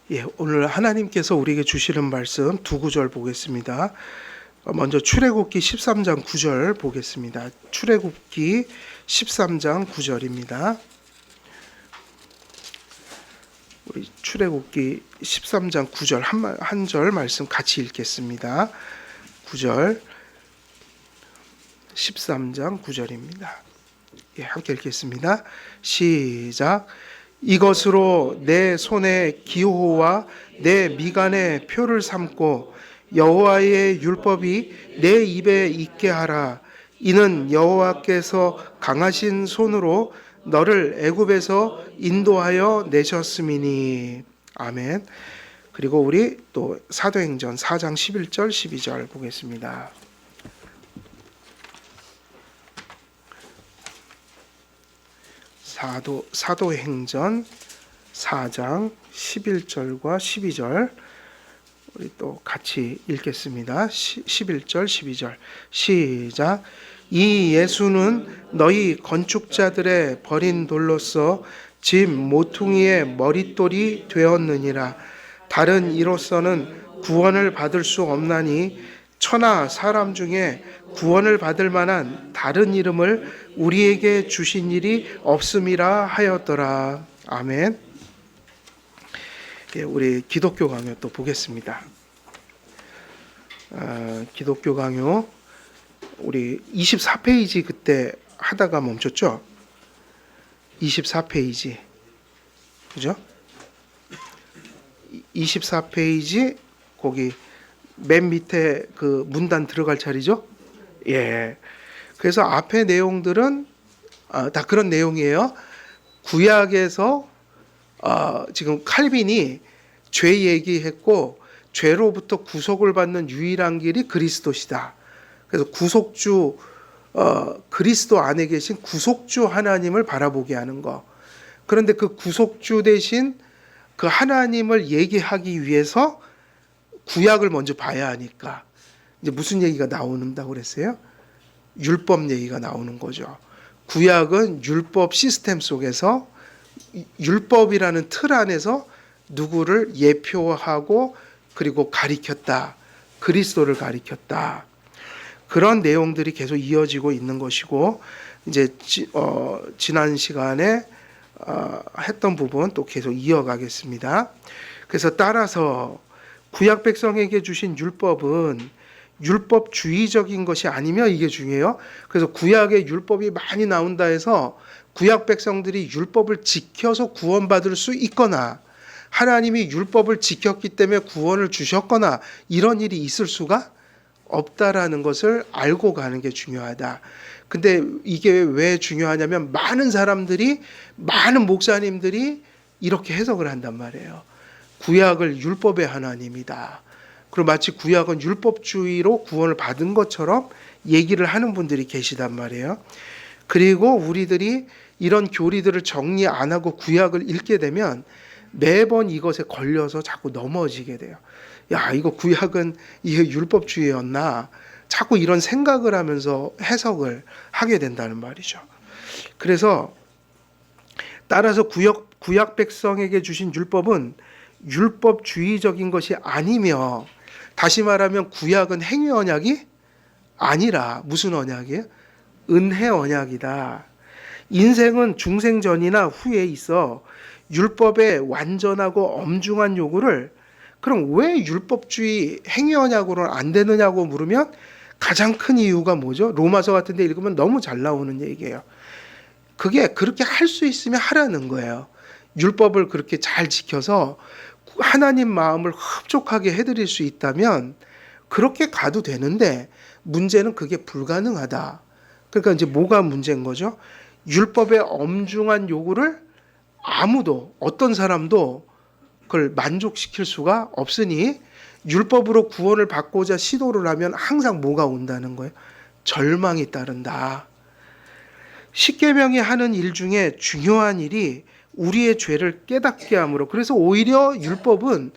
예, 오늘 하나님께서 우리에게 주시는 말씀 두 구절 보겠습니다. 먼저 출애굽기 13장 9절 보겠습니다. 출애굽기 13장 9절입니다. 우리 출애굽기 13장 9절 한 절 말씀 같이 읽겠습니다. 9절 13장 9절입니다. 예, 함께 읽겠습니다. 시작. 이것으로 내 손에 기호와 내 미간에 표를 삼고 여호와의 율법이 내 입에 있게 하라. 이는 여호와께서 강하신 손으로 너를 애굽에서 인도하여 내셨음이니. 아멘. 그리고 우리 또 사도행전 4장 11절 12절 보겠습니다. 사도행전 4장 11절과 12절 우리 또 같이 읽겠습니다. 11절 12절 시작. 이 예수는 너희 건축자들의 버린 돌로서 집 모퉁이의 머릿돌이 되었느니라. 다른 이로서는 구원을 받을 수 없나니 천하 사람 중에 구원을 받을 만한 다른 이름을 우리에게 주신 일이 없음이라 하였더라. 아멘. 우리 기독교 강요 또 보겠습니다. 기독교 강요 우리 24페이지 그때 하다가 멈췄죠? 24페이지 그죠? 24페이지 거기 맨 밑에 그 문단 들어갈 자리죠? 예. 그래서 앞에 내용들은 다 그런 내용이에요. 구약에서 지금 칼빈이 죄 얘기했고 죄로부터 구속을 받는 유일한 길이 그리스도시다. 그래서 구속주 그리스도 안에 계신 구속주 하나님을 바라보게 하는 거. 그런데 그 구속주 대신 그 하나님을 얘기하기 위해서 구약을 먼저 봐야 하니까 이제 무슨 얘기가 나온다고 그랬어요? 율법 얘기가 나오는 거죠. 구약은 율법 시스템 속에서 율법이라는 틀 안에서 누구를 예표하고 그리고 가리켰다. 그리스도를 가리켰다. 그런 내용들이 계속 이어지고 있는 것이고 이제 지난 시간에 했던 부분 또 계속 이어가겠습니다. 그래서 따라서 구약 백성에게 주신 율법은 율법주의적인 것이 아니며 이게 중요해요. 그래서 구약에 율법이 많이 나온다 해서 구약 백성들이 율법을 지켜서 구원받을 수 있거나 하나님이 율법을 지켰기 때문에 구원을 주셨거나 이런 일이 있을 수가 없다라는 것을 알고 가는 게 중요하다. 근데 이게 왜 중요하냐면 많은 목사님들이 이렇게 해석을 한단 말이에요. 구약을 율법의 하나님이다. 그리고 마치 구약은 율법주의로 구원을 받은 것처럼 얘기를 하는 분들이 계시단 말이에요. 그리고 우리들이 이런 교리들을 정리 안 하고 구약을 읽게 되면 매번 이것에 걸려서 자꾸 넘어지게 돼요. 야, 이거 구약은 이게 율법주의였나? 자꾸 이런 생각을 하면서 해석을 하게 된다는 말이죠. 그래서 따라서 구약 백성에게 주신 율법은 율법주의적인 것이 아니며 다시 말하면 구약은 행위 언약이 아니라 무슨 언약이에요? 은혜 언약이다. 인생은 중생 전이나 후에 있어 율법의 완전하고 엄중한 요구를 그럼 왜 율법주의 행위 언약으로는 안 되느냐고 물으면 가장 큰 이유가 뭐죠? 로마서 같은 데 읽으면 너무 잘 나오는 얘기예요. 그게 그렇게 할 수 있으면 하라는 거예요. 율법을 그렇게 잘 지켜서 하나님 마음을 흡족하게 해드릴 수 있다면 그렇게 가도 되는데 문제는 그게 불가능하다. 그러니까 이제 뭐가 문제인 거죠? 율법의 엄중한 요구를 아무도 어떤 사람도 그걸 만족시킬 수가 없으니 율법으로 구원을 받고자 시도를 하면 항상 뭐가 온다는 거예요? 절망이 따른다. 십계명이 하는 일 중에 중요한 일이 우리의 죄를 깨닫게 함으로 그래서 오히려 율법은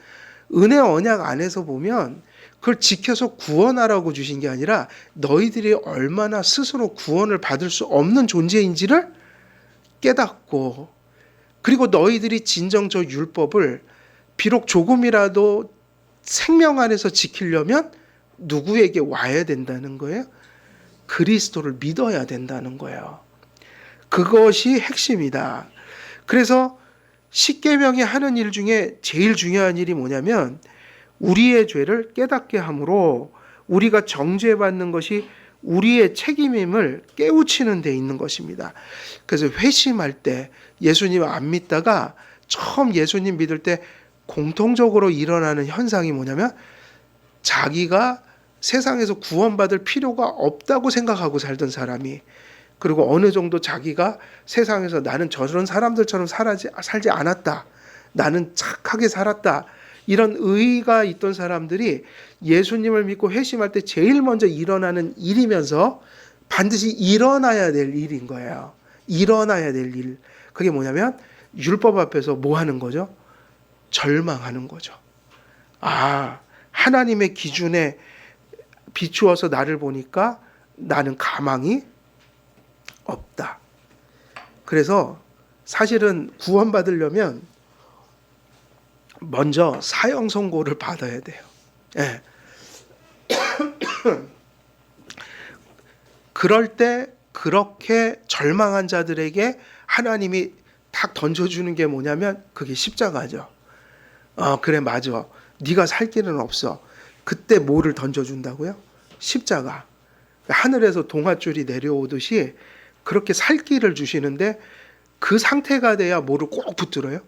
은혜 언약 안에서 보면 그걸 지켜서 구원하라고 주신 게 아니라 너희들이 얼마나 스스로 구원을 받을 수 없는 존재인지를 깨닫고 그리고 너희들이 진정 저 율법을 비록 조금이라도 생명 안에서 지키려면 누구에게 와야 된다는 거예요? 그리스도를 믿어야 된다는 거예요. 그것이 핵심이다. 그래서 십계명이 하는 일 중에 제일 중요한 일이 뭐냐면 우리의 죄를 깨닫게 함으로 우리가 정죄받는 것이 우리의 책임임을 깨우치는 데 있는 것입니다. 그래서 회심할 때 예수님 안 믿다가 처음 예수님 믿을 때 공통적으로 일어나는 현상이 뭐냐면 자기가 세상에서 구원받을 필요가 없다고 생각하고 살던 사람이, 그리고 어느 정도 자기가 세상에서 나는 저런 사람들처럼 살지 않았다, 나는 착하게 살았다, 이런 의의가 있던 사람들이 예수님을 믿고 회심할 때 제일 먼저 일어나는 일이면서 반드시 일어나야 될 일인 거예요. 일어나야 될 일. 그게 뭐냐면 율법 앞에서 뭐 하는 거죠? 절망하는 거죠. 아, 하나님의 기준에 비추어서 나를 보니까 나는 가망이 없다. 그래서 사실은 구원받으려면 먼저 사형 선고를 받아야 돼요. 예. 그럴 때 그렇게 절망한 자들에게 하나님이 탁 던져주는 게 뭐냐면 그게 십자가죠. 그래 맞아. 네가 살 길은 없어. 그때 뭐를 던져준다고요? 십자가. 하늘에서 동아줄이 내려오듯이 그렇게 살 길을 주시는데 그 상태가 돼야 뭐를 꼭 붙들어요?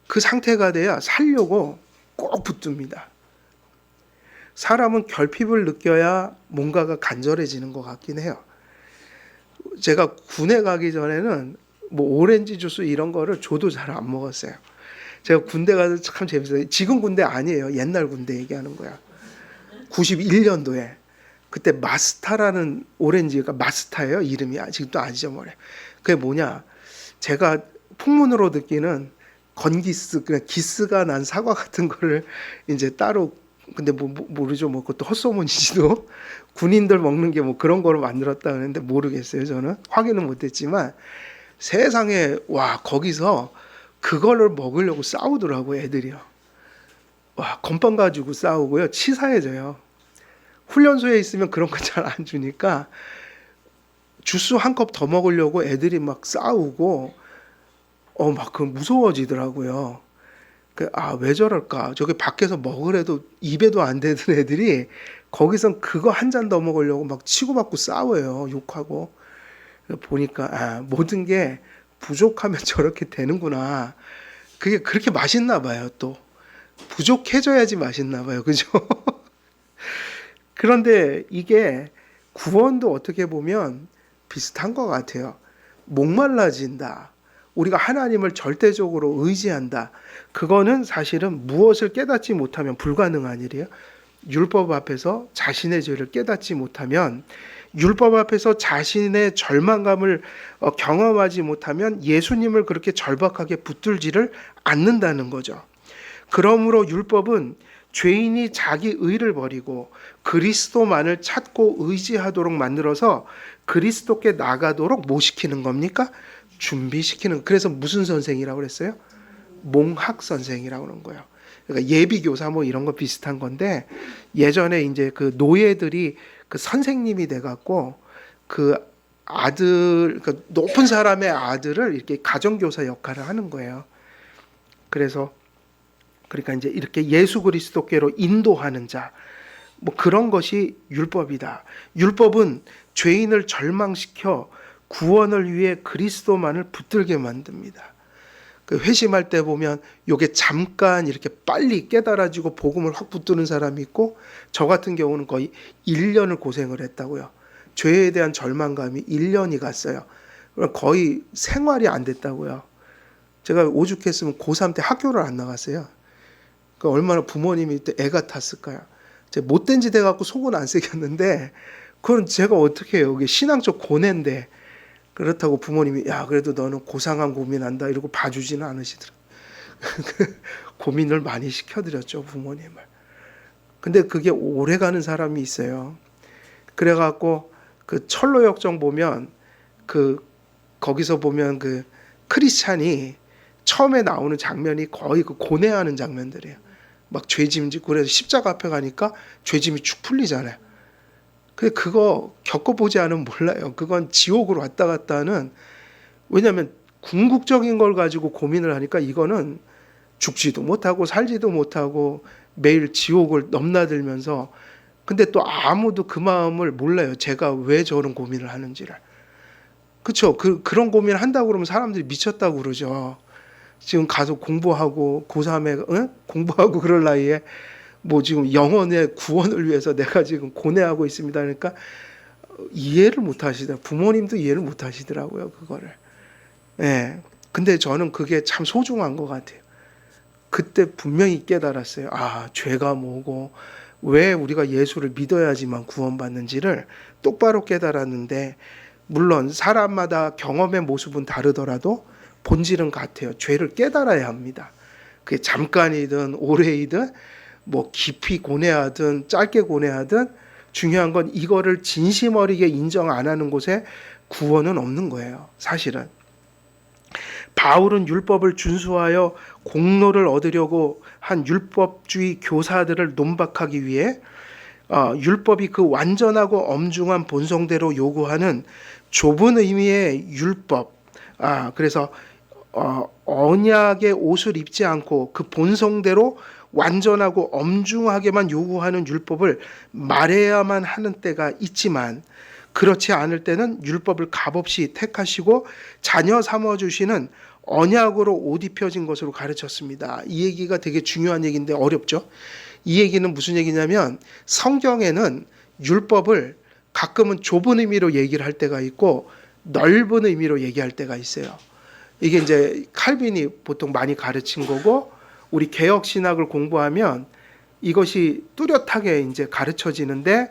그 상태가 돼야 살려고 꼭 붙듭니다. 사람은 결핍을 느껴야 뭔가가 간절해지는 것 같긴 해요. 제가 군에 가기 전에는 뭐 오렌지 주스 이런 거를 줘도 잘 안 먹었어요. 제가 군대 가서 참 재밌어요. 지금 군대 아니에요. 옛날 군대 얘기하는 거야. 91년도에 그때 마스타라는 오렌지가 마스타예요. 이름이 아직도 안 잊어버려요. 그게 뭐냐? 제가 풍문으로 듣기는 건기스, 그냥 기스가 난 사과 같은 거를 이제 따로, 근데 모르죠. 뭐 그것도 헛소문이지도. 군인들 먹는 게 뭐 그런 거로 만들었다 그러는데 모르겠어요. 저는 확인은 못했지만 세상에 와 거기서 그거를 먹으려고 싸우더라고 애들이요. 와 건빵 가지고 싸우고요. 치사해져요. 훈련소에 있으면 그런 거 잘 안 주니까 주스 한 컵 더 먹으려고 애들이 막 싸우고 막 그 무서워지더라고요. 왜 저럴까? 저기 밖에서 먹으래도 입에도 안 되는 애들이 거기선 그거 한 잔 더 먹으려고 막 치고받고 싸워요. 욕하고. 보니까 모든 게 부족하면 저렇게 되는구나. 그게 그렇게 맛있나 봐요. 또 부족해져야지 맛있나 봐요. 그죠? 그런데 이게 구원도 어떻게 보면 비슷한 것 같아요. 목말라진다. 우리가 하나님을 절대적으로 의지한다. 그거는 사실은 무엇을 깨닫지 못하면 불가능한 일이에요. 율법 앞에서 자신의 죄를 깨닫지 못하면, 율법 앞에서 자신의 절망감을 경험하지 못하면 예수님을 그렇게 절박하게 붙들지를 않는다는 거죠. 그러므로 율법은 죄인이 자기 의를 버리고 그리스도만을 찾고 의지하도록 만들어서 그리스도께 나가도록 뭐 시키는 겁니까? 준비시키는. 그래서 무슨 선생이라고 그랬어요? 몽학 선생이라고 그런 거예요. 그러니까 예비교사 뭐 이런 거 비슷한 건데, 예전에 이제 그 노예들이 그 선생님이 돼갖고 그 아들, 그 높은 사람의 아들을 이렇게 가정교사 역할을 하는 거예요. 그래서 그러니까 이제 이렇게 예수 그리스도께로 인도하는 자, 뭐 그런 것이 율법이다. 율법은 죄인을 절망시켜 구원을 위해 그리스도만을 붙들게 만듭니다. 그 회심할 때 보면 요게 잠깐 이렇게 빨리 깨달아지고 복음을 확 붙드는 사람이 있고, 저 같은 경우는 거의 1년을 고생을 했다고요. 죄에 대한 절망감이 1년이 갔어요. 거의 생활이 안 됐다고요. 제가 오죽했으면 고3 때 학교를 안 나갔어요. 그 얼마나 부모님이 애가 탔을까요? 제가 못된 짓 해갖고 속은 안 새겼는데, 그건 제가 어떻게 해요? 이게 신앙적 고뇌인데. 그렇다고 부모님이 야 그래도 너는 고상한 고민한다 이러고 봐주지는 않으시더라고요. 고민을 많이 시켜드렸죠, 부모님을. 근데 그게 오래가는 사람이 있어요. 그래갖고 그 철로역정 보면 그 거기서 보면 그 크리스찬이 처음에 나오는 장면이 거의 그 고뇌하는 장면들이에요. 막 죄짐 짓고 그래서 십자가 앞에 가니까 죄짐이 축 풀리잖아요. 근데 그거 겪어보지 않으면 몰라요. 그건 지옥으로 왔다 갔다 하는, 왜냐하면 궁극적인 걸 가지고 고민을 하니까 이거는 죽지도 못하고 살지도 못하고 매일 지옥을 넘나들면서, 근데 또 아무도 그 마음을 몰라요. 제가 왜 저런 고민을 하는지를. 그렇죠. 그런 고민을 한다고 그러면 사람들이 미쳤다고 그러죠. 지금 가서 공부하고 고3에 응? 공부하고 그럴 나이에 뭐 지금 영혼의 구원을 위해서 내가 지금 고뇌하고 있습니다. 그러니까 이해를 못 하시더라고요. 부모님도 이해를 못 하시더라고요. 그거를. 예. 근데 저는 그게 참 소중한 것 같아요. 그때 분명히 깨달았어요. 아, 죄가 뭐고 왜 우리가 예수를 믿어야지만 구원받는지를 똑바로 깨달았는데, 물론 사람마다 경험의 모습은 다르더라도 본질은 같아요. 죄를 깨달아야 합니다. 그게 잠깐이든 오래이든 뭐 깊이 고뇌하든 짧게 고뇌하든 중요한 건 이거를 진심 어리게 인정 안 하는 곳에 구원은 없는 거예요. 사실은. 바울은 율법을 준수하여 공로를 얻으려고 한 율법주의 교사들을 논박하기 위해 율법이 그 완전하고 엄중한 본성대로 요구하는 좁은 의미의 율법, 그래서 언약의 옷을 입지 않고 그 본성대로 완전하고 엄중하게만 요구하는 율법을 말해야만 하는 때가 있지만, 그렇지 않을 때는 율법을 값없이 택하시고 자녀 삼아주시는 언약으로 옷 입혀진 것으로 가르쳤습니다. 이 얘기가 되게 중요한 얘기인데 어렵죠. 이 얘기는 무슨 얘기냐면, 성경에는 율법을 가끔은 좁은 의미로 얘기를 할 때가 있고 넓은 의미로 얘기할 때가 있어요. 이게 이제 칼빈이 보통 많이 가르친 거고, 우리 개혁 신학을 공부하면 이것이 뚜렷하게 이제 가르쳐지는데,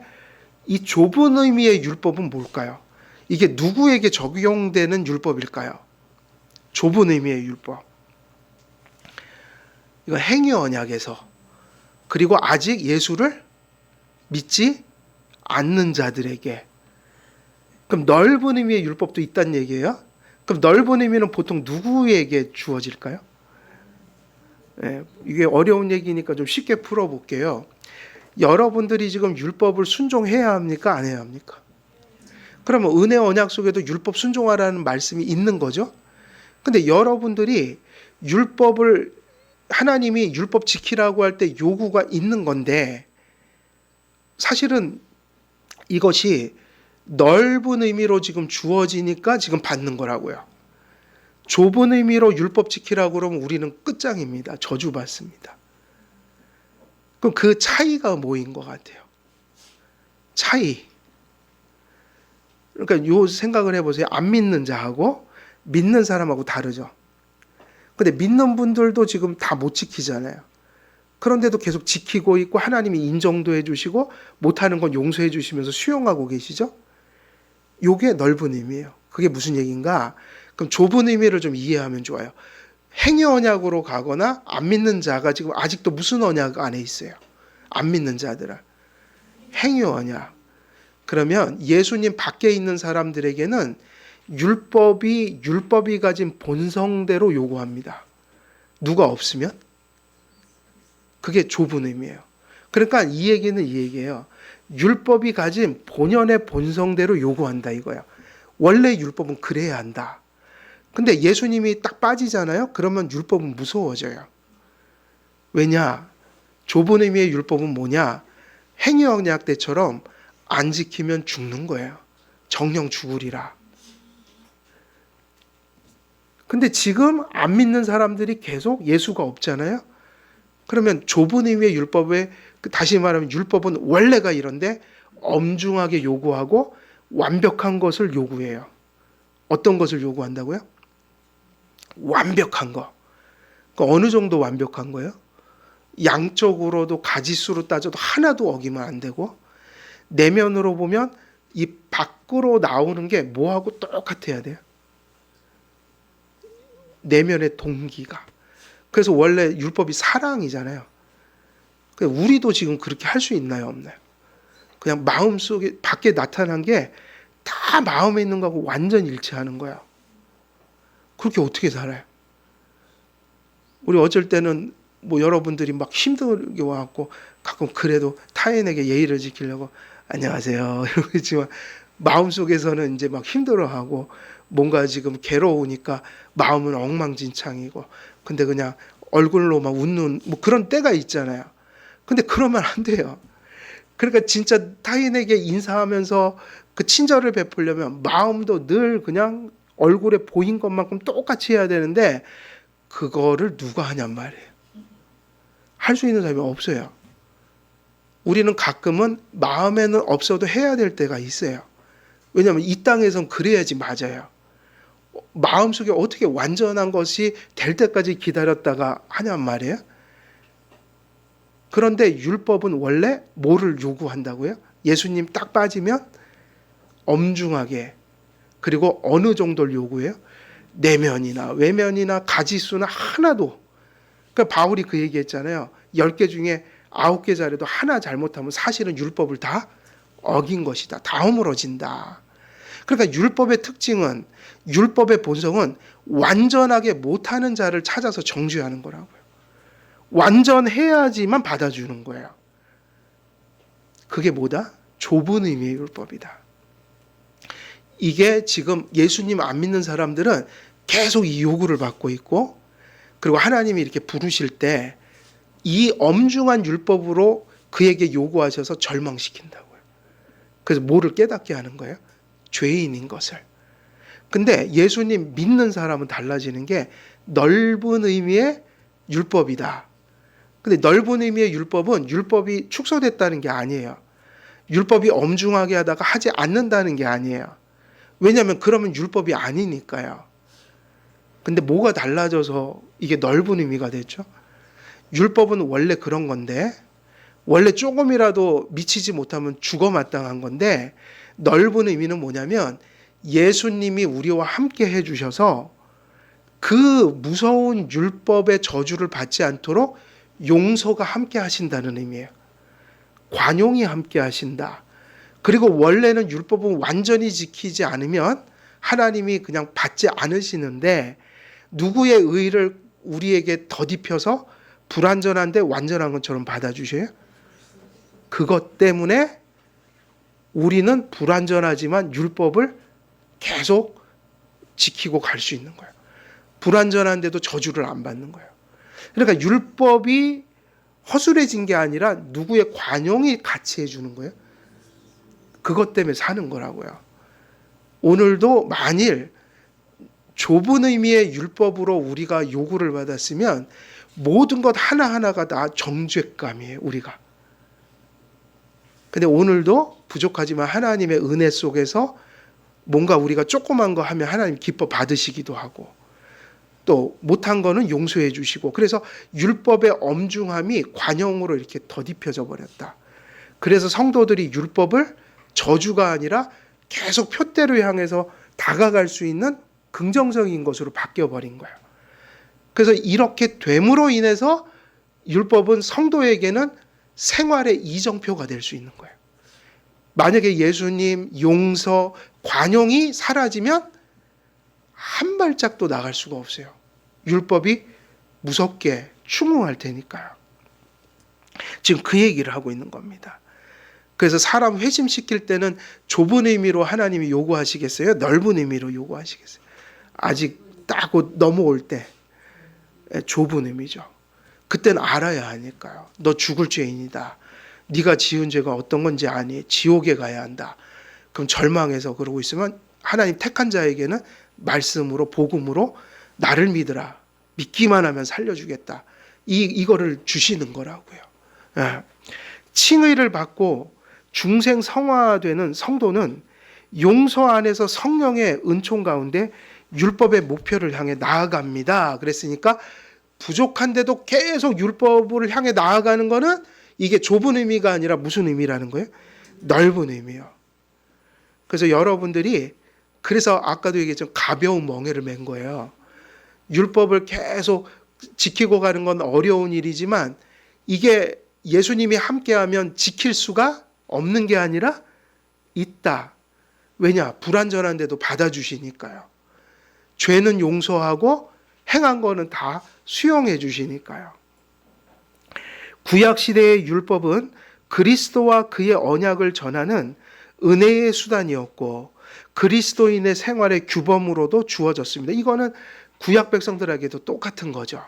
이 좁은 의미의 율법은 뭘까요? 이게 누구에게 적용되는 율법일까요? 좁은 의미의 율법. 이거 행위 언약에서, 그리고 아직 예수를 믿지 않는 자들에게. 그럼 넓은 의미의 율법도 있다는 얘기예요. 그럼 넓은 의미는 보통 누구에게 주어질까요? 이게 어려운 얘기니까 좀 쉽게 풀어볼게요. 여러분들이 지금 율법을 순종해야 합니까? 안 해야 합니까? 그러면 은혜 언약 속에도 율법 순종하라는 말씀이 있는 거죠. 근데 여러분들이 율법을, 하나님이 율법 지키라고 할 때 요구가 있는 건데, 사실은 이것이 넓은 의미로 지금 주어지니까 지금 받는 거라고요. 좁은 의미로 율법 지키라고 그러면 우리는 끝장입니다. 저주받습니다. 그럼 그 차이가 뭐인 것 같아요? 차이. 그러니까 요 생각을 해보세요. 안 믿는 자하고 믿는 사람하고 다르죠. 근데 믿는 분들도 지금 다 못 지키잖아요. 그런데도 계속 지키고 있고 하나님이 인정도 해주시고 못하는 건 용서해 주시면서 수용하고 계시죠. 요게 넓은 의미예요. 그게 무슨 얘기인가? 그럼 좁은 의미를 좀 이해하면 좋아요. 행위 언약으로 가거나 안 믿는 자가 지금 아직도 무슨 언약 안에 있어요? 안 믿는 자들은 행위 언약. 그러면 예수님 밖에 있는 사람들에게는 율법이 가진 본성대로 요구합니다. 누가 없으면? 그게 좁은 의미예요. 그러니까 이 얘기는 이 얘기예요. 율법이 가진 본연의 본성대로 요구한다 이거야. 원래 율법은 그래야 한다. 근데 예수님이 딱 빠지잖아요. 그러면 율법은 무서워져요. 왜냐? 좁은 의미의 율법은 뭐냐? 행위 언약 때처럼 안 지키면 죽는 거예요. 정령 죽으리라. 근데 지금 안 믿는 사람들이 계속 예수가 없잖아요. 그러면 좁은 의미의 율법에, 다시 말하면 율법은 원래가 이런데 엄중하게 요구하고 완벽한 것을 요구해요. 어떤 것을 요구한다고요? 완벽한 거. 그러니까 어느 정도 완벽한 거예요? 양적으로도 가지수로 따져도 하나도 어기면 안 되고, 내면으로 보면 이 밖으로 나오는 게 뭐하고 똑같아야 돼요? 내면의 동기가. 그래서 원래 율법이 사랑이잖아요. 우리도 지금 그렇게 할 수 있나요, 없나요? 그냥 마음속에 밖에 나타난 게 다 마음에 있는 거하고 완전 일치하는 거야. 그렇게 어떻게 살아요? 우리 어쩔 때는 뭐 여러분들이 막 힘들게 와갖고 가끔 그래도 타인에게 예의를 지키려고 안녕하세요 이러고 있지만 마음속에서는 이제 막 힘들어하고 뭔가 지금 괴로우니까 마음은 엉망진창이고 근데 그냥 얼굴로 막 웃는 뭐 그런 때가 있잖아요. 근데 그러면 안 돼요. 그러니까 진짜 타인에게 인사하면서 그 친절을 베풀려면 마음도 늘 그냥 얼굴에 보인 것만큼 똑같이 해야 되는데 그거를 누가 하냔 말이에요. 할 수 있는 사람이 없어요. 우리는 가끔은 마음에는 없어도 해야 될 때가 있어요. 왜냐하면 이 땅에선 그래야지 맞아요. 마음속에 어떻게 완전한 것이 될 때까지 기다렸다가 하냔 말이에요. 그런데 율법은 원래 뭐를 요구한다고요? 예수님 딱 빠지면 엄중하게 그리고 어느 정도를 요구해요? 내면이나 외면이나 가지수나 하나도. 그러니까 바울이 그 얘기했잖아요. 10개 중에 9개 잘해도 하나 잘못하면 사실은 율법을 다 어긴 것이다. 다 허물어진다. 그러니까 율법의 특징은 율법의 본성은 완전하게 못하는 자를 찾아서 정죄하는 거라고요. 완전해야지만 받아주는 거예요. 그게 뭐다? 좁은 의미의 율법이다. 이게 지금 예수님 안 믿는 사람들은 계속 이 요구를 받고 있고 그리고 하나님이 이렇게 부르실 때 이 엄중한 율법으로 그에게 요구하셔서 절망시킨다고요. 그래서 뭐를 깨닫게 하는 거예요? 죄인인 것을. 근데 예수님 믿는 사람은 달라지는 게 넓은 의미의 율법이다. 근데 넓은 의미의 율법은 율법이 축소됐다는 게 아니에요. 율법이 엄중하게 하다가 하지 않는다는 게 아니에요. 왜냐하면 그러면 율법이 아니니까요. 근데 뭐가 달라져서 이게 넓은 의미가 됐죠? 율법은 원래 그런 건데 원래 조금이라도 미치지 못하면 죽어 마땅한 건데 넓은 의미는 뭐냐면 예수님이 우리와 함께 해주셔서 그 무서운 율법의 저주를 받지 않도록 용서가 함께 하신다는 의미예요. 관용이 함께 하신다. 그리고 원래는 율법은 완전히 지키지 않으면 하나님이 그냥 받지 않으시는데 누구의 의를 우리에게 덧입혀서 불완전한데 완전한 것처럼 받아주셔요? 그것 때문에 우리는 불완전하지만 율법을 계속 지키고 갈 수 있는 거예요. 불완전한데도 저주를 안 받는 거예요. 그러니까 율법이 허술해진 게 아니라 누구의 관용이 같이 해주는 거예요. 그것 때문에 사는 거라고요. 오늘도 만일 좁은 의미의 율법으로 우리가 요구를 받았으면 모든 것 하나하나가 다 정죄감이에요, 우리가. 근데 오늘도 부족하지만 하나님의 은혜 속에서 뭔가 우리가 조그만 거 하면 하나님 기뻐 받으시기도 하고 또 못한 거는 용서해 주시고 그래서 율법의 엄중함이 관용으로 이렇게 덧입혀져 버렸다. 그래서 성도들이 율법을 저주가 아니라 계속 표대로 향해서 다가갈 수 있는 긍정적인 것으로 바뀌어버린 거예요. 그래서 이렇게 됨으로 인해서 율법은 성도에게는 생활의 이정표가 될 수 있는 거예요. 만약에 예수님, 용서, 관용이 사라지면 한 발짝도 나갈 수가 없어요. 율법이 무섭게 충응할 테니까요. 지금 그 얘기를 하고 있는 겁니다. 그래서 사람 회심시킬 때는 좁은 의미로 하나님이 요구하시겠어요? 넓은 의미로 요구하시겠어요? 아직 딱 넘어올 때 좁은 의미죠. 그때는 알아야 하니까요. 너 죽을 죄인이다. 네가 지은 죄가 어떤 건지 아니. 지옥에 가야 한다. 그럼 절망해서 그러고 있으면 하나님 택한 자에게는 말씀으로 복음으로 나를 믿으라. 믿기만 하면 살려주겠다. 이거를 주시는 거라고요. 예. 칭의를 받고 중생 성화되는 성도는 용서 안에서 성령의 은총 가운데 율법의 목표를 향해 나아갑니다. 그랬으니까 부족한데도 계속 율법을 향해 나아가는 거는 이게 좁은 의미가 아니라 무슨 의미라는 거예요? 넓은 의미요. 그래서 여러분들이 그래서 아까도 얘기했지만 가벼운 멍에를 맨 거예요. 율법을 계속 지키고 가는 건 어려운 일이지만 이게 예수님이 함께하면 지킬 수가 없는 게 아니라 있다. 왜냐? 불완전한데도 받아주시니까요. 죄는 용서하고 행한 거는 다 수용해 주시니까요. 구약 시대의 율법은 그리스도와 그의 언약을 전하는 은혜의 수단이었고 그리스도인의 생활의 규범으로도 주어졌습니다. 이거는 구약 백성들에게도 똑같은 거죠.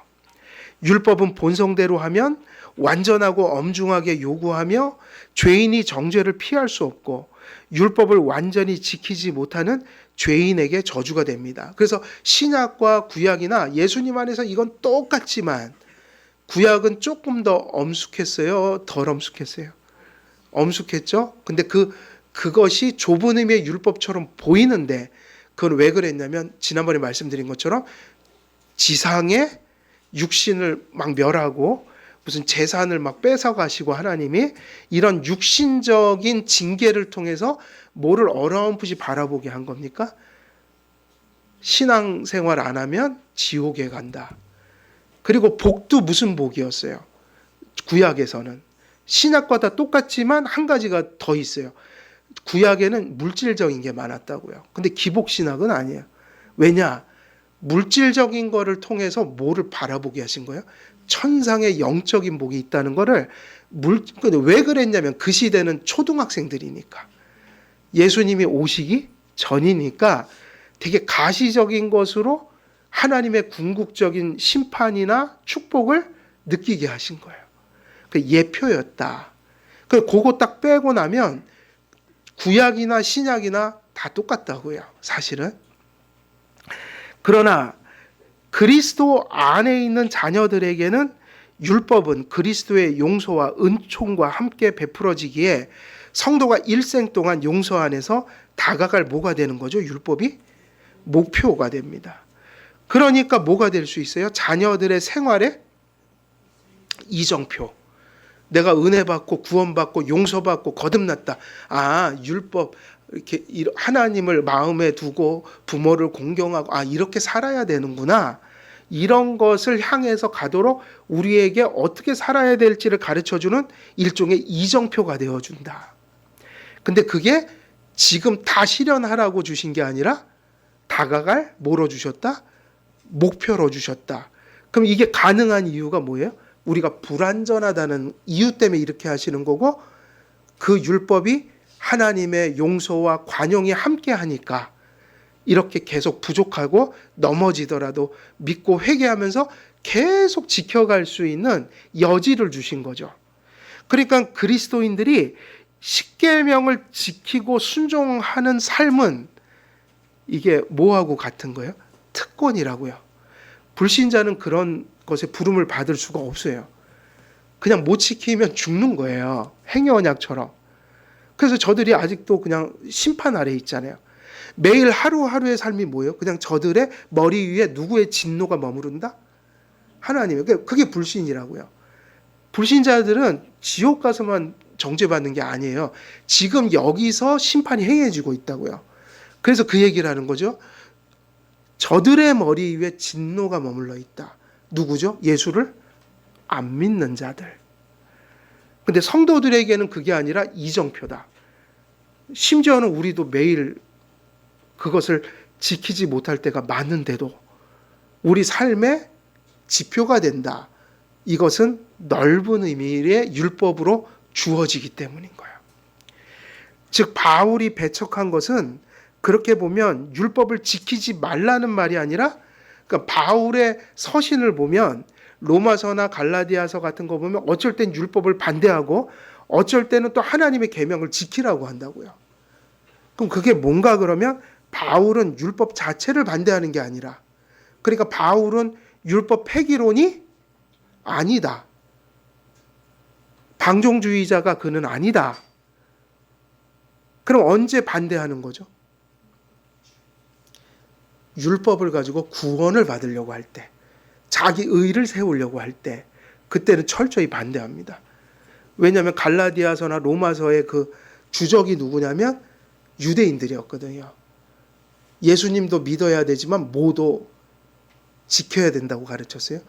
율법은 본성대로 하면 완전하고 엄중하게 요구하며 죄인이 정죄를 피할 수 없고 율법을 완전히 지키지 못하는 죄인에게 저주가 됩니다. 그래서 신약과 구약이나 예수님 안에서 이건 똑같지만 구약은 조금 더 엄숙했어요? 덜 엄숙했어요? 엄숙했죠? 근데 그것이 좁은 의미의 율법처럼 보이는데 그건 왜 그랬냐면 지난번에 말씀드린 것처럼 지상에 육신을 막 멸하고 무슨 재산을 막 뺏어가시고 하나님이 이런 육신적인 징계를 통해서 뭐를 어렴풋이 바라보게 한 겁니까? 신앙생활 안 하면 지옥에 간다. 그리고 복도 무슨 복이었어요? 구약에서는. 신약과 다 똑같지만 한 가지가 더 있어요. 구약에는 물질적인 게 많았다고요. 근데 기복신학은 아니에요. 왜냐? 물질적인 거를 통해서 뭐를 바라보게 하신 거예요? 천상의 영적인 복이 있다는 거를 왜 그랬냐면 그 시대는 초등학생들이니까 예수님이 오시기 전이니까 되게 가시적인 것으로 하나님의 궁극적인 심판이나 축복을 느끼게 하신 거예요. 그 예표였다. 그거 딱 빼고 나면 구약이나 신약이나 다 똑같다고요. 사실은. 그러나 그리스도 안에 있는 자녀들에게는 율법은 그리스도의 용서와 은총과 함께 베풀어지기에 성도가 일생 동안 용서 안에서 다가갈 뭐가 되는 거죠? 율법이 목표가 됩니다. 그러니까 뭐가 될 수 있어요? 자녀들의 생활의 이정표. 내가 은혜 받고 구원받고 용서받고 거듭났다. 아, 율법 이렇게 하나님을 마음에 두고 부모를 공경하고 이렇게 살아야 되는구나. 이런 것을 향해서 가도록 우리에게 어떻게 살아야 될지를 가르쳐주는 일종의 이정표가 되어준다. 근데 그게 지금 다 실현하라고 주신 게 아니라 다가갈 뭐로 주셨다? 목표로 주셨다. 그럼 이게 가능한 이유가 뭐예요? 우리가 불완전하다는 이유 때문에 이렇게 하시는 거고 그 율법이 하나님의 용서와 관용이 함께 하니까 이렇게 계속 부족하고 넘어지더라도 믿고 회개하면서 계속 지켜갈 수 있는 여지를 주신 거죠. 그러니까 그리스도인들이 십계명을 지키고 순종하는 삶은 이게 뭐하고 같은 거예요? 특권이라고요. 불신자는 그런 것에 부름을 받을 수가 없어요. 그냥 못 지키면 죽는 거예요. 행여언약처럼. 그래서 저들이 아직도 그냥 심판 아래에 있잖아요. 매일 하루하루의 삶이 뭐예요? 그냥 저들의 머리 위에 누구의 진노가 머무른다? 하나님의. 그게 불신이라고요. 불신자들은 지옥 가서만 정죄받는 게 아니에요. 지금 여기서 심판이 행해지고 있다고요. 그래서 그 얘기를 하는 거죠. 저들의 머리 위에 진노가 머물러 있다. 누구죠? 예수를 안 믿는 자들. 근데 성도들에게는 그게 아니라 이정표다. 심지어는 우리도 매일 그것을 지키지 못할 때가 많은데도 우리 삶의 지표가 된다. 이것은 넓은 의미의 율법으로 주어지기 때문인 거예요. 즉 바울이 배척한 것은 그렇게 보면 율법을 지키지 말라는 말이 아니라 그러니까 바울의 서신을 보면 로마서나 갈라디아서 같은 거 보면 어쩔 땐 율법을 반대하고 어쩔 때는 또 하나님의 계명을 지키라고 한다고요. 그럼 그게 뭔가 그러면 바울은 율법 자체를 반대하는 게 아니라 그러니까 바울은 율법 폐기론이 아니다. 방종주의자가 그는 아니다. 그럼 언제 반대하는 거죠? 율법을 가지고 구원을 받으려고 할 때, 자기 의를 세우려고 할 때, 그때는 철저히 반대합니다. 왜냐하면 갈라디아서나 로마서의 그 주적이 누구냐면 유대인들이었거든요. 예수님도 믿어야 되지만 뭐도 지켜야 된다고 가르쳤어요.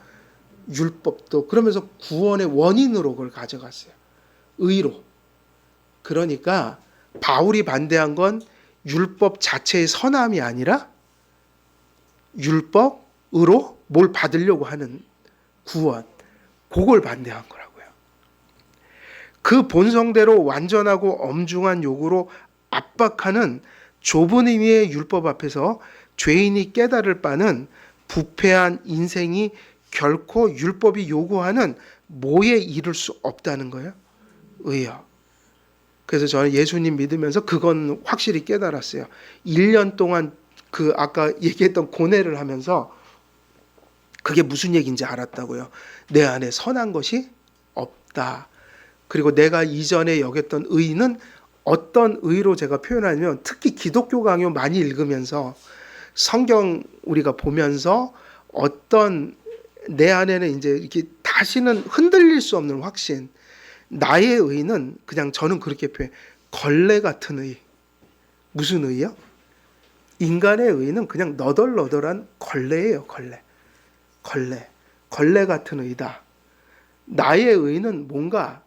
율법도. 그러면서 구원의 원인으로 그걸 가져갔어요. 의로. 그러니까 바울이 반대한 건 율법 자체의 선함이 아니라 율법으로 뭘 받으려고 하는 구원, 그걸 반대한 거라고요. 그 본성대로 완전하고 엄중한 요구로 압박하는 좁은 의미의 율법 앞에서 죄인이 깨달을 바는 부패한 인생이 결코 율법이 요구하는 뭐에 이를 수 없다는 거예요. 의요. 그래서 저는 예수님 믿으면서 그건 확실히 깨달았어요. 1년 동안 그 아까 얘기했던 고뇌를 하면서 그게 무슨 얘기인지 알았다고요. 내 안에 선한 것이 없다. 그리고 내가 이전에 여겼던 의는 어떤 의로 제가 표현하냐면, 특히 기독교 강요 많이 읽으면서 성경 우리가 보면서 어떤 내 안에는 이제 이렇게 다시는 흔들릴 수 없는 확신, 나의 의는 그냥 저는 그렇게 표현해, 걸레 같은 의. 무슨 의요? 인간의 의는 그냥 너덜너덜한 걸레예요. 걸레 같은 의다. 나의 의는 뭔가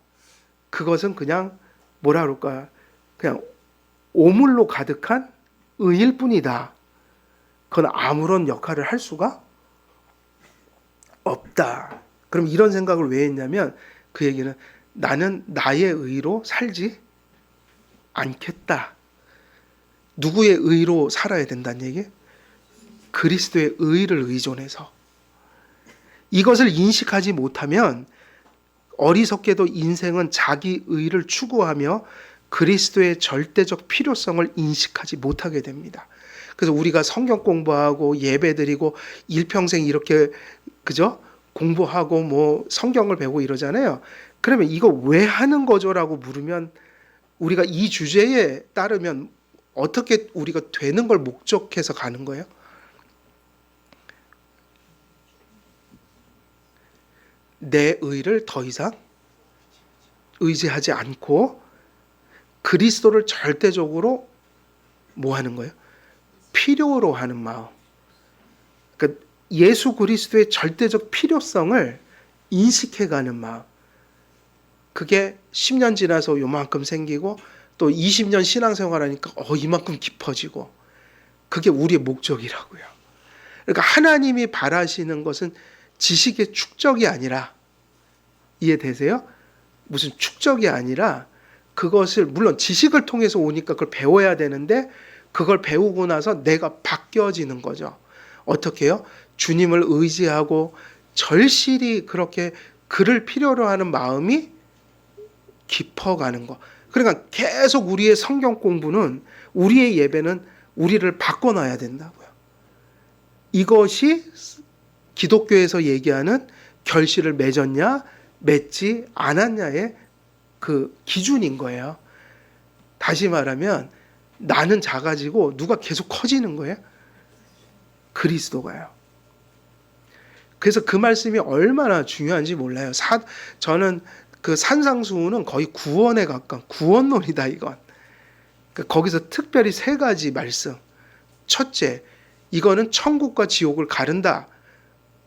그것은 그냥 뭐라 그럴까, 그냥 오물로 가득한 의일 뿐이다. 그건 아무런 역할을 할 수가 없다. 그럼 이런 생각을 왜 했냐면, 그 얘기는 나는 나의 의로 살지 않겠다. 누구의 의로 살아야 된다는 얘기? 그리스도의 의를 의존해서. 이것을 인식하지 못하면 어리석게도 인생은 자기 의를 추구하며 그리스도의 절대적 필요성을 인식하지 못하게 됩니다. 그래서 우리가 성경 공부하고 예배드리고 일평생 이렇게 그죠? 공부하고 뭐 성경을 배우고 이러잖아요. 그러면 이거 왜 하는 거죠라고 물으면, 우리가 이 주제에 따르면 어떻게 우리가 되는 걸 목적해서 가는 거예요? 내 의를 더 이상 의지하지 않고 그리스도를 절대적으로 뭐 하는 거예요? 필요로 하는 마음. 그러니까 예수 그리스도의 절대적 필요성을 인식해가는 마음. 그게 10년 지나서 요만큼 생기고 또 20년 신앙생활하니까 이만큼 깊어지고, 그게 우리의 목적이라고요. 그러니까 하나님이 바라시는 것은 지식의 축적이 아니라, 이해되세요? 무슨 축적이 아니라, 그것을 물론 지식을 통해서 오니까 그걸 배워야 되는데, 그걸 배우고 나서 내가 바뀌어지는 거죠. 어떻게 해요? 주님을 의지하고 절실히 그렇게 그를 필요로 하는 마음이 깊어가는 거. 그러니까 계속 우리의 성경 공부는, 우리의 예배는 우리를 바꿔놔야 된다고요. 이것이 기독교에서 얘기하는 결실을 맺었냐 맺지 않았냐의 그 기준인 거예요. 다시 말하면 나는 작아지고 누가 계속 커지는 거예요? 그리스도가요. 그래서 그 말씀이 얼마나 중요한지 몰라요. 저는 그 산상수훈은 거의 구원에 가까운 구원론이다 이건. 그러니까 거기서 특별히 3가지 말씀. 첫째, 이거는 천국과 지옥을 가른다.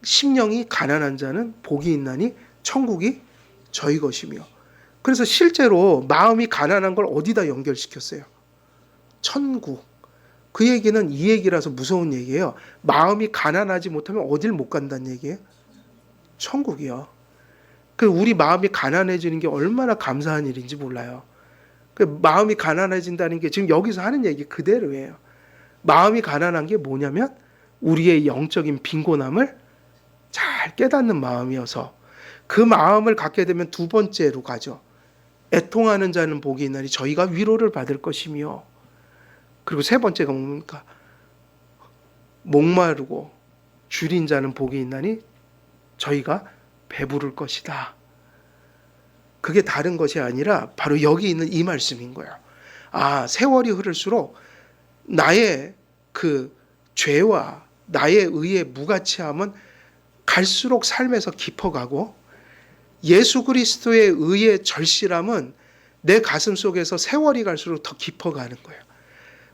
심령이 가난한 자는 복이 있나니 천국이 저희 것이며. 그래서 실제로 마음이 가난한 걸 어디다 연결시켰어요? 천국. 그 얘기는 이 얘기라서 무서운 얘기예요. 마음이 가난하지 못하면 어딜 못 간다는 얘기예요? 천국이요. 우리 마음이 가난해지는 게 얼마나 감사한 일인지 몰라요. 마음이 가난해진다는 게 지금 여기서 하는 얘기 그대로예요. 마음이 가난한 게 뭐냐면 우리의 영적인 빈곤함을 잘 깨닫는 마음이어서, 그 마음을 갖게 되면 2번째로 가죠. 애통하는 자는 복이 있나니 저희가 위로를 받을 것이며, 그리고 3번째가 뭡니까? 목마르고 줄인 자는 복이 있나니 저희가 배부를 것이다. 그게 다른 것이 아니라 바로 여기 있는 이 말씀인 거야. 세월이 흐를수록 나의 그 죄와 나의 의의 무가치함은 갈수록 삶에서 깊어가고, 예수 그리스도의 의의 절실함은 내 가슴 속에서 세월이 갈수록 더 깊어가는 거예요.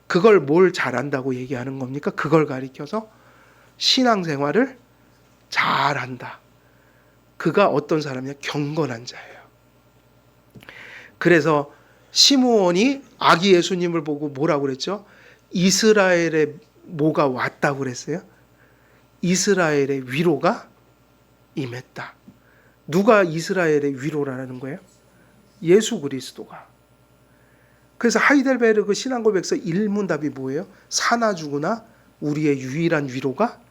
그걸 뭘 잘한다고 얘기하는 겁니까? 그걸 가리켜서 신앙생활을 잘한다. 그가 어떤 사람이냐? 경건한 자예요. 그래서 시므온이 아기 예수님을 보고 뭐라고 그랬죠? 이스라엘의 뭐가 왔다고 그랬어요? 이스라엘의 위로가 임했다. 누가 이스라엘의 위로라는 거예요? 예수 그리스도가. 그래서 하이델베르그 신앙고백서 1문답이 뭐예요? 사나 죽으나 우리의 유일한 위로가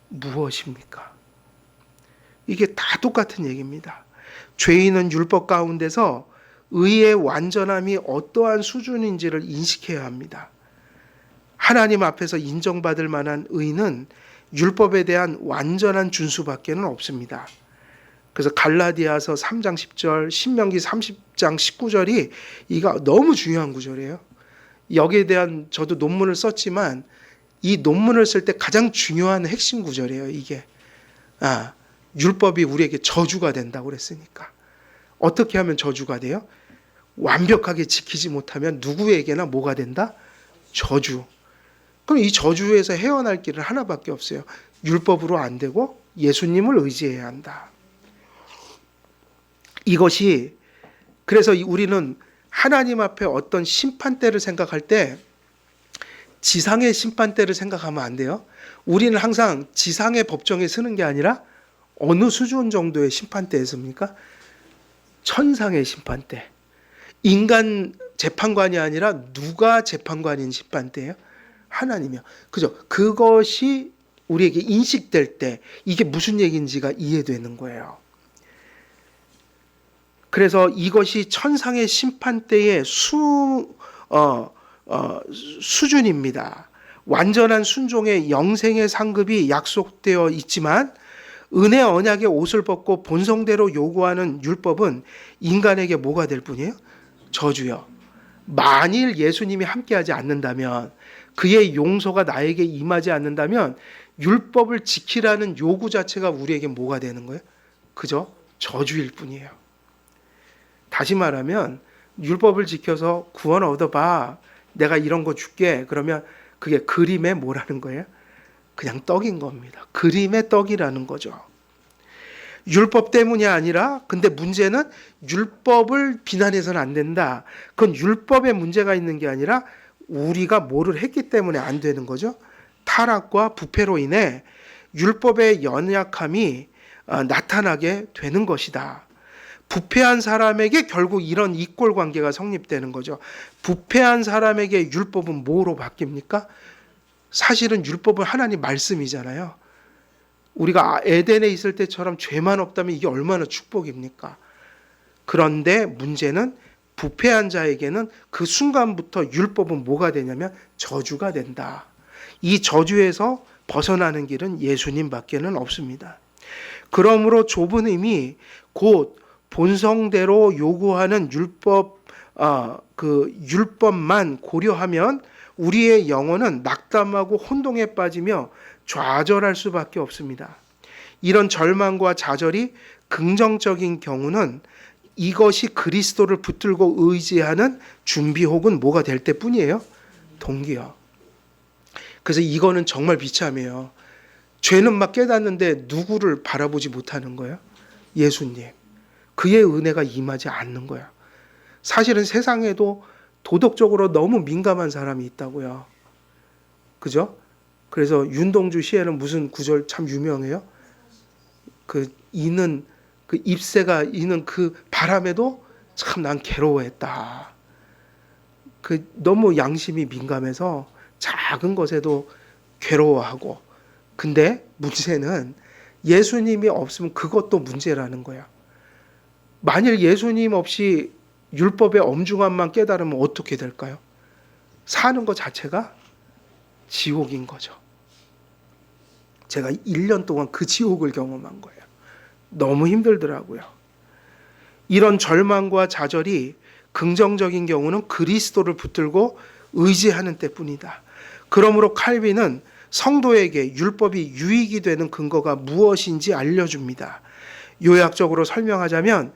무엇입니까? 이게 다 똑같은 얘기입니다. 죄인은 율법 가운데서 의의 완전함이 어떠한 수준인지를 인식해야 합니다. 하나님 앞에서 인정받을 만한 의는 율법에 대한 완전한 준수밖에는 없습니다. 그래서 갈라디아서 3장 10절, 신명기 30장 19절이 이거 너무 중요한 구절이에요. 여기에 대한 저도 논문을 썼지만 이 논문을 쓸 때 가장 중요한 핵심 구절이에요. 이게 율법이 우리에게 저주가 된다고 그랬으니까. 어떻게 하면 저주가 돼요? 완벽하게 지키지 못하면 누구에게나 뭐가 된다? 저주. 그럼 이 저주에서 헤어날 길은 하나밖에 없어요. 율법으로 안 되고 예수님을 의지해야 한다. 이것이 그래서 우리는 하나님 앞에 어떤 심판대를 생각할 때 지상의 심판대를 생각하면 안 돼요. 우리는 항상 지상의 법정에 서는 게 아니라 어느 수준 정도의 심판대에 섭니까? 천상의 심판대. 인간 재판관이 아니라 누가 재판관인 심판대예요? 하나님이요. 그죠? 그것이 우리에게 인식될 때 이게 무슨 얘기인지가 이해되는 거예요. 그래서 이것이 천상의 심판대의 수준입니다. 완전한 순종의 영생의 상급이 약속되어 있지만 은혜 언약의 옷을 벗고 본성대로 요구하는 율법은 인간에게 뭐가 될 뿐이에요? 저주요. 만일 예수님이 함께하지 않는다면, 그의 용서가 나에게 임하지 않는다면 율법을 지키라는 요구 자체가 우리에게 뭐가 되는 거예요? 그저 저주일 뿐이에요. 다시 말하면 율법을 지켜서 구원 얻어봐, 내가 이런 거 줄게, 그러면 그게 그림의 뭐라는 거예요? 그냥 떡인 겁니다. 그림의 떡이라는 거죠. 율법 때문이 아니라, 근데 문제는 율법을 비난해서는 안 된다. 그건 율법에 문제가 있는 게 아니라 우리가 뭐를 했기 때문에 안 되는 거죠. 타락과 부패로 인해 율법의 연약함이 나타나게 되는 것이다. 부패한 사람에게 결국 이런 이꼴 관계가 성립되는 거죠. 부패한 사람에게 율법은 뭐로 바뀝니까? 사실은 율법은 하나님 말씀이잖아요. 우리가 에덴에 있을 때처럼 죄만 없다면 이게 얼마나 축복입니까? 그런데 문제는 부패한 자에게는 그 순간부터 율법은 뭐가 되냐면 저주가 된다. 이 저주에서 벗어나는 길은 예수님밖에는 없습니다. 그러므로 좁은 의미 곧 본성대로 요구하는 율법만 고려하면 우리의 영혼은 낙담하고 혼동에 빠지며 좌절할 수밖에 없습니다. 이런 절망과 좌절이 긍정적인 경우는 이것이 그리스도를 붙들고 의지하는 준비 혹은 뭐가 될 때뿐이에요. 동기요. 그래서 이거는 정말 비참해요. 죄는 막 깨닫는데 누구를 바라보지 못하는 거예요? 예수님. 그의 은혜가 임하지 않는 거야. 사실은 세상에도 도덕적으로 너무 민감한 사람이 있다고요. 그죠? 그래서 윤동주 시에는 무슨 구절 참 유명해요? 이는 그 잎새가 이는 그 바람에도 참 난 괴로워했다. 너무 양심이 민감해서 작은 것에도 괴로워하고. 근데 문제는 예수님이 없으면 그것도 문제라는 거야. 만일 예수님 없이 율법의 엄중함만 깨달으면 어떻게 될까요? 사는 것 자체가 지옥인 거죠. 제가 1년 동안 그 지옥을 경험한 거예요. 너무 힘들더라고요. 이런 절망과 좌절이 긍정적인 경우는 그리스도를 붙들고 의지하는 때뿐이다. 그러므로 칼빈은 성도에게 율법이 유익이 되는 근거가 무엇인지 알려줍니다. 요약적으로 설명하자면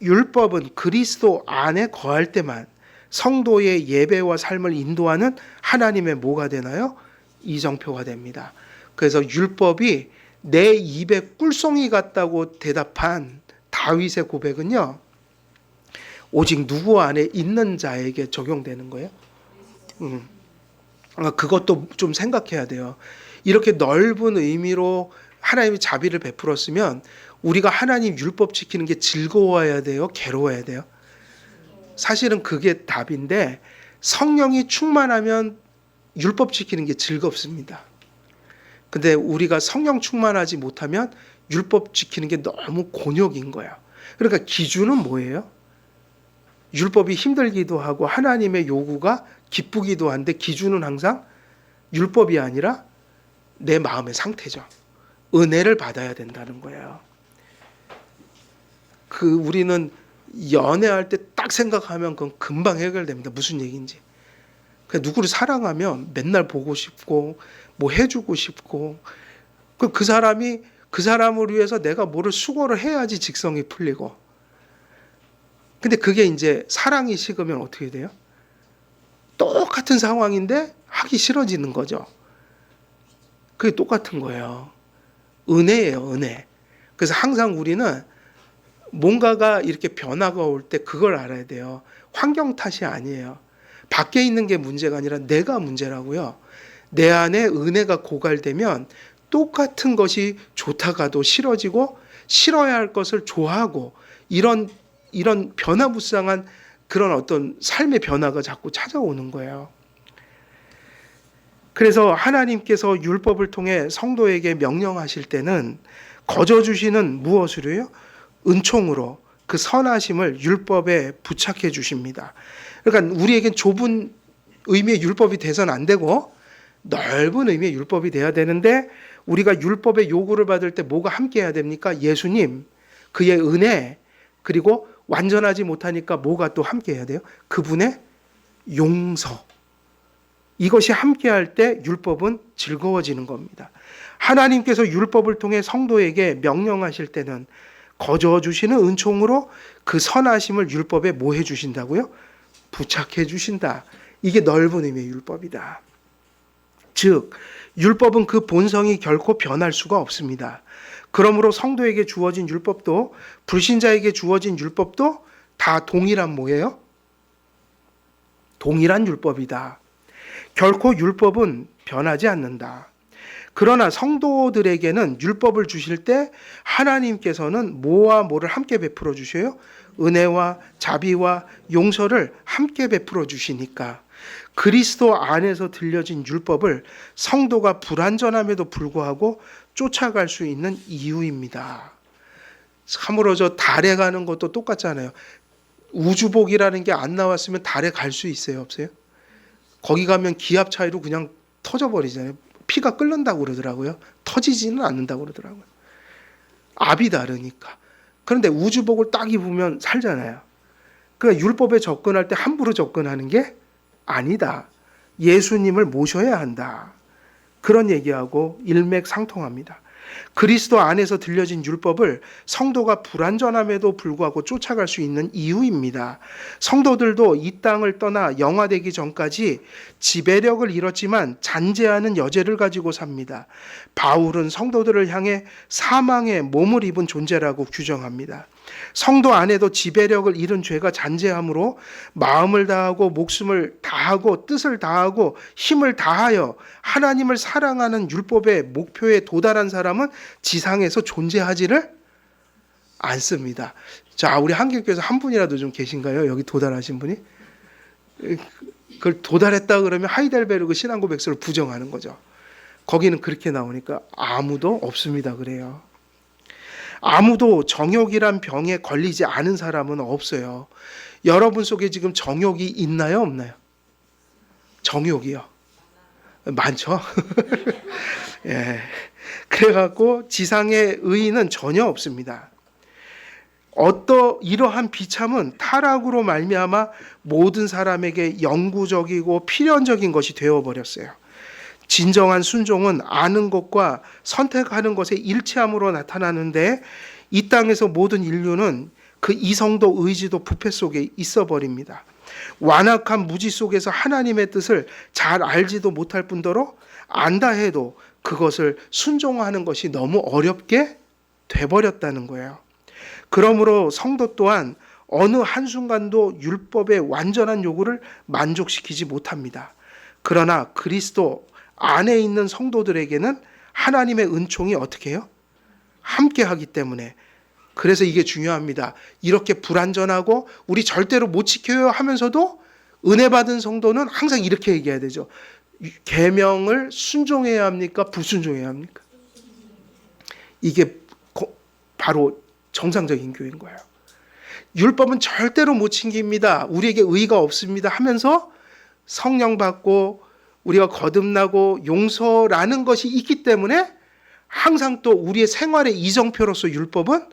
율법은 그리스도 안에 거할 때만 성도의 예배와 삶을 인도하는 하나님의 뭐가 되나요? 이정표가 됩니다. 그래서 율법이 내 입에 꿀송이 같다고 대답한 다윗의 고백은요, 오직 누구 안에 있는 자에게 적용되는 거예요. 그것도 좀 생각해야 돼요. 이렇게 넓은 의미로 하나님이 자비를 베풀었으면 우리가 하나님 율법 지키는 게 즐거워야 돼요? 괴로워야 돼요? 사실은 그게 답인데 성령이 충만하면 율법 지키는 게 즐겁습니다. 근데 우리가 성령 충만하지 못하면 율법 지키는 게 너무 곤욕인 거야. 그러니까 기준은 뭐예요? 율법이 힘들기도 하고 하나님의 요구가 기쁘기도 한데 기준은 항상 율법이 아니라 내 마음의 상태죠. 은혜를 받아야 된다는 거예요. 우리는 연애할 때 딱 생각하면 그건 금방 해결됩니다. 무슨 얘기인지. 누구를 사랑하면 맨날 보고 싶고 뭐 해주고 싶고 그 사람이 그 사람을 위해서 내가 뭐를 수고를 해야지 직성이 풀리고. 근데 그게 이제 사랑이 식으면 어떻게 돼요? 똑같은 상황인데 하기 싫어지는 거죠. 그게 똑같은 거예요. 은혜예요, 은혜. 그래서 항상 우리는 뭔가가 이렇게 변화가 올 때 그걸 알아야 돼요. 환경 탓이 아니에요. 밖에 있는 게 문제가 아니라 내가 문제라고요. 내 안에 은혜가 고갈되면 똑같은 것이 좋다가도 싫어지고 싫어야 할 것을 좋아하고 이런 변화무쌍한 그런 어떤 삶의 변화가 자꾸 찾아오는 거예요. 그래서 하나님께서 율법을 통해 성도에게 명령하실 때는 거저 주시는 무엇으로요? 은총으로 그 선하심을 율법에 부착해 주십니다. 그러니까 우리에겐 좁은 의미의 율법이 돼서는 안 되고 넓은 의미의 율법이 돼야 되는데 우리가 율법의 요구를 받을 때 뭐가 함께 해야 됩니까? 예수님, 그의 은혜, 그리고 완전하지 못하니까 뭐가 또 함께 해야 돼요? 그분의 용서. 이것이 함께할 때 율법은 즐거워지는 겁니다. 하나님께서 율법을 통해 성도에게 명령하실 때는 거저 주시는 은총으로 그 선하심을 율법에 뭐 해주신다고요? 부착해 주신다. 이게 넓은 의미의 율법이다. 즉 율법은 그 본성이 결코 변할 수가 없습니다. 그러므로 성도에게 주어진 율법도 불신자에게 주어진 율법도 다 동일한 뭐예요? 동일한 율법이다. 결코 율법은 변하지 않는다. 그러나 성도들에게는 율법을 주실 때 하나님께서는 뭐와 뭐를 함께 베풀어 주셔요? 은혜와 자비와 용서를 함께 베풀어 주시니까 그리스도 안에서 들려진 율법을 성도가 불완전함에도 불구하고 쫓아갈 수 있는 이유입니다. 참으로 저 달에 가는 것도 똑같잖아요. 우주복이라는 게 안 나왔으면 달에 갈 수 있어요? 없어요? 거기 가면 기압 차이로 그냥 터져버리잖아요. 피가 끓는다고 그러더라고요. 터지지는 않는다고 그러더라고요. 압이 다르니까. 그런데 우주복을 딱 입으면 살잖아요. 그러니까 율법에 접근할 때 함부로 접근하는 게 아니다. 예수님을 모셔야 한다. 그런 얘기하고 일맥상통합니다. 그리스도 안에서 들려진 율법을 성도가 불완전함에도 불구하고 쫓아갈 수 있는 이유입니다. 성도들도 이 땅을 떠나 영화되기 전까지 지배력을 잃었지만 잔재하는 여죄를 가지고 삽니다. 바울은 성도들을 향해 사망의 몸을 입은 존재라고 규정합니다. 성도 안에도 지배력을 잃은 죄가 잔재함으로 마음을 다하고 목숨을 다하고 뜻을 다하고 힘을 다하여 하나님을 사랑하는 율법의 목표에 도달한 사람은 지상에서 존재하지를 않습니다. 자, 우리 한길교회에서 한 분이라도 좀 계신가요? 여기 도달하신 분이? 그걸 도달했다 그러면 하이델베르그 신앙고백서를 부정하는 거죠. 거기는 그렇게 나오니까 아무도 없습니다 그래요. 아무도 정욕이란 병에 걸리지 않은 사람은 없어요. 여러분 속에 지금 정욕이 있나요 없나요? 정욕이요. 많죠. 예. 그래갖고 지상의 의인은 전혀 없습니다. 이러한 비참은 타락으로 말미암아 모든 사람에게 영구적이고 필연적인 것이 되어버렸어요. 진정한 순종은 아는 것과 선택하는 것의 일치함으로 나타나는데 이 땅에서 모든 인류는 그 이성도 의지도 부패 속에 있어 버립니다. 완악한 무지 속에서 하나님의 뜻을 잘 알지도 못할 뿐더러 안다 해도 그것을 순종하는 것이 너무 어렵게 돼버렸다는 거예요. 그러므로 성도 또한 어느 한순간도 율법의 완전한 요구를 만족시키지 못합니다. 그러나 그리스도 안에 있는 성도들에게는 하나님의 은총이 어떻게 해요? 함께 하기 때문에. 그래서 이게 중요합니다. 이렇게 불완전하고 우리 절대로 못 지켜요 하면서도 은혜 받은 성도는 항상 이렇게 얘기해야 되죠. 계명을 순종해야 합니까? 불순종해야 합니까? 이게 바로 정상적인 교회인 거예요. 율법은 절대로 못 챙깁니다. 우리에게 의의가 없습니다 하면서 성령 받고 우리가 거듭나고 용서라는 것이 있기 때문에 항상 또 우리의 생활의 이정표로서 율법은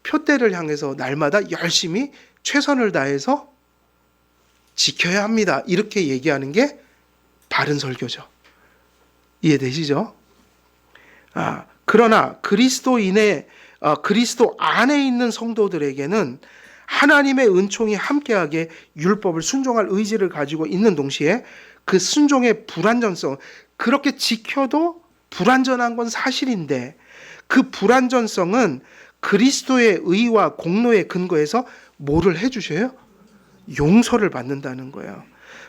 표대를 향해서 날마다 열심히 최선을 다해서 지켜야 합니다. 이렇게 얘기하는 게 바른 설교죠. 이해되시죠? 그러나 그리스도 안에 있는 성도들에게는 하나님의 은총이 함께하게 율법을 순종할 의지를 가지고 있는 동시에 그 순종의 불완전성, 그렇게 지켜도 불완전한 건 사실인데 그 불완전성은 그리스도의 의와 공로에 근거해서 뭐를 해주셔요? 용서를 받는다는 거예요.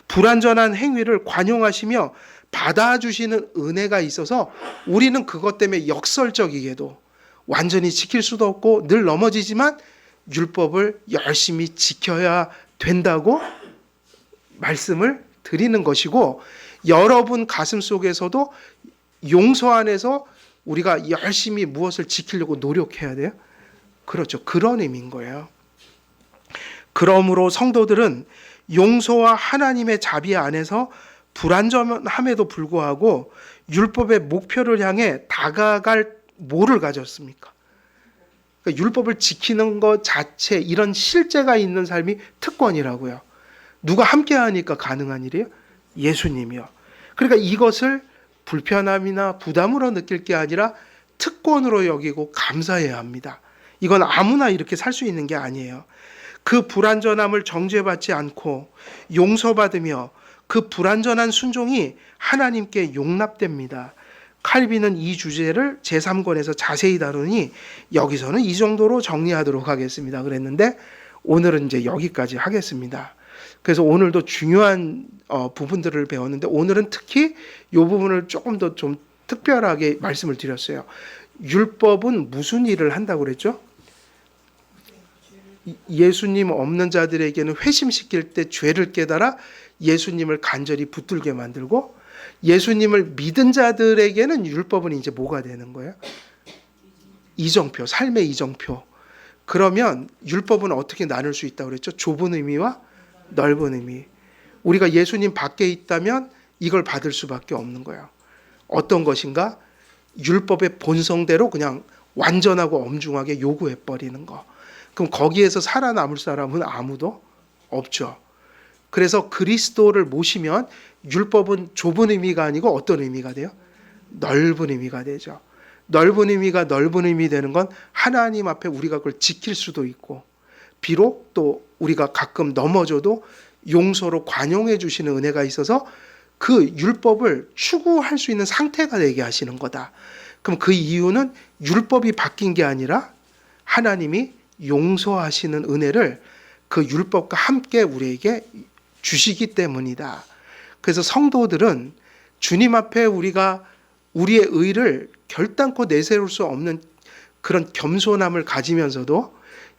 불완전한 행위를 관용하시며 받아주시는 은혜가 있어서 우리는 그것 때문에 역설적이게도 완전히 지킬 수도 없고 늘 넘어지지만 율법을 열심히 지켜야 된다고 말씀을 드리는 것이고, 여러분 가슴 속에서도 용서 안에서 우리가 열심히 무엇을 지키려고 노력해야 돼요? 그렇죠. 그런 의미인 거예요. 그러므로 성도들은 용서와 하나님의 자비 안에서 불완전함에도 불구하고 율법의 목표를 향해 다가갈 뭐를 가졌습니까? 그러니까 율법을 지키는 것 자체, 이런 실제가 있는 삶이 특권이라고요. 누가 함께 하니까 가능한 일이에요? 예수님이요. 그러니까 이것을 불편함이나 부담으로 느낄 게 아니라 특권으로 여기고 감사해야 합니다. 이건 아무나 이렇게 살 수 있는 게 아니에요. 그 불완전함을 정죄받지 않고 용서받으며 그 불완전한 순종이 하나님께 용납됩니다. 칼빈은 이 주제를 제3권에서 자세히 다루니 여기서는 이 정도로 정리하도록 하겠습니다. 그랬는데 오늘은 이제 여기까지 하겠습니다. 그래서 오늘도 중요한 부분들을 배웠는데 오늘은 특히 이 부분을 조금 더 좀 특별하게 말씀을 드렸어요. 율법은 무슨 일을 한다고 그랬죠? 예수님 없는 자들에게는 회심시킬 때 죄를 깨달아 예수님을 간절히 붙들게 만들고, 예수님을 믿은 자들에게는 율법은 이제 뭐가 되는 거예요? 이정표, 삶의 이정표. 그러면 율법은 어떻게 나눌 수 있다고 그랬죠? 좁은 의미와 넓은 의미. 우리가 예수님 밖에 있다면 이걸 받을 수밖에 없는 거예요. 어떤 것인가? 율법의 본성대로 그냥 완전하고 엄중하게 요구해버리는 거. 그럼 거기에서 살아남을 사람은 아무도 없죠. 그래서 그리스도를 모시면 율법은 좁은 의미가 아니고 어떤 의미가 돼요? 넓은 의미가 되죠. 넓은 의미가 넓은 의미 되는 건 하나님 앞에 우리가 그걸 지킬 수도 있고, 비록 또 우리가 가끔 넘어져도 용서로 관용해 주시는 은혜가 있어서 그 율법을 추구할 수 있는 상태가 되게 하시는 거다. 그럼 그 이유는 율법이 바뀐 게 아니라 하나님이 용서하시는 은혜를 그 율법과 함께 우리에게 주시기 때문이다. 그래서 성도들은 주님 앞에 우리가 우리의 의를 결단코 내세울 수 없는 그런 겸손함을 가지면서도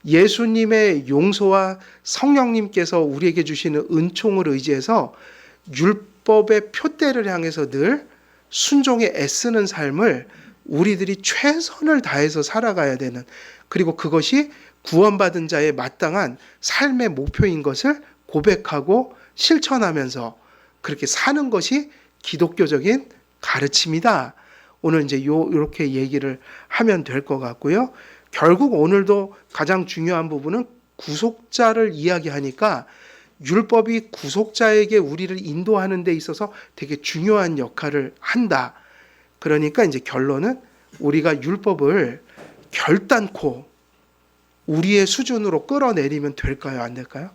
예수님의 용서와 성령님께서 우리에게 주시는 은총을 의지해서 율법의 표대를 향해서 늘 순종에 애쓰는 삶을 우리들이 최선을 다해서 살아가야 되는, 그리고 그것이 구원받은 자의 마땅한 삶의 목표인 것을 고백하고 실천하면서 그렇게 사는 것이 기독교적인 가르침이다. 오늘 이제 이렇게 얘기를 하면 될 것 같고요. 결국 오늘도 가장 중요한 부분은 구속자를 이야기하니까 율법이 구속자에게 우리를 인도하는 데 있어서 되게 중요한 역할을 한다. 그러니까 이제 결론은 우리가 율법을 결단코 우리의 수준으로 끌어내리면 될까요? 안 될까요?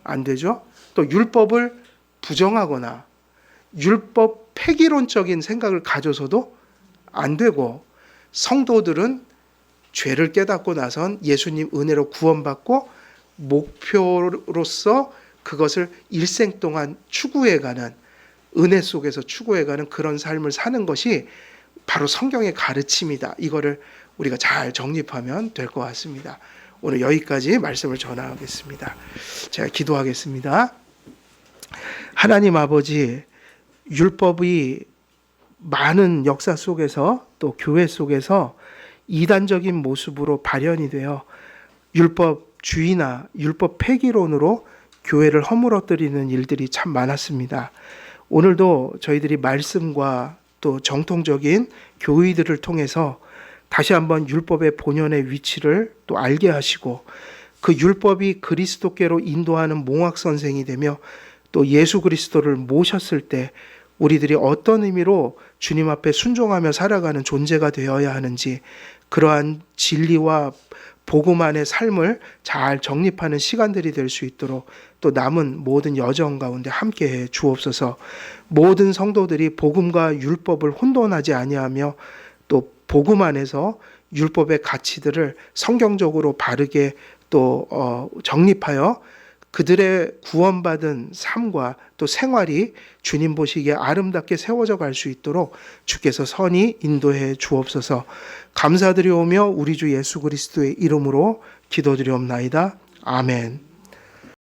안 되죠. 또 율법을 부정하거나 율법 폐기론적인 생각을 가져서도 안 되고, 성도들은 죄를 깨닫고 나선 예수님 은혜로 구원받고 목표로서 그것을 일생 동안 추구해가는 은혜 속에서 추구해가는 그런 삶을 사는 것이 바로 성경의 가르침이다. 이거를 우리가 잘 정립하면 될 것 같습니다. 오늘 여기까지 말씀을 전하겠습니다. 제가 기도하겠습니다. 하나님 아버지, 율법이 많은 역사 속에서 또 교회 속에서 이단적인 모습으로 발현이 되어 율법주의나 율법 폐기론으로 교회를 허물어뜨리는 일들이 참 많았습니다. 오늘도 저희들이 말씀과 또 정통적인 교의들을 통해서 다시 한번 율법의 본연의 위치를 또 알게 하시고 그 율법이 그리스도께로 인도하는 몽학선생이 되며 또 예수 그리스도를 모셨을 때 우리들이 어떤 의미로 주님 앞에 순종하며 살아가는 존재가 되어야 하는지 그러한 진리와 복음 안의 삶을 잘 정립하는 시간들이 될 수 있도록 또 남은 모든 여정 가운데 함께해 주옵소서. 모든 성도들이 복음과 율법을 혼돈하지 아니하며 또 복음 안에서 율법의 가치들을 성경적으로 바르게 또 정립하여 그들의 구원받은 삶과 또 생활이 주님 보시기에 아름답게 세워져 갈 수 있도록 주께서 선히 인도해 주옵소서. 감사드리오며 우리 주 예수 그리스도의 이름으로 기도드리옵나이다. 아멘.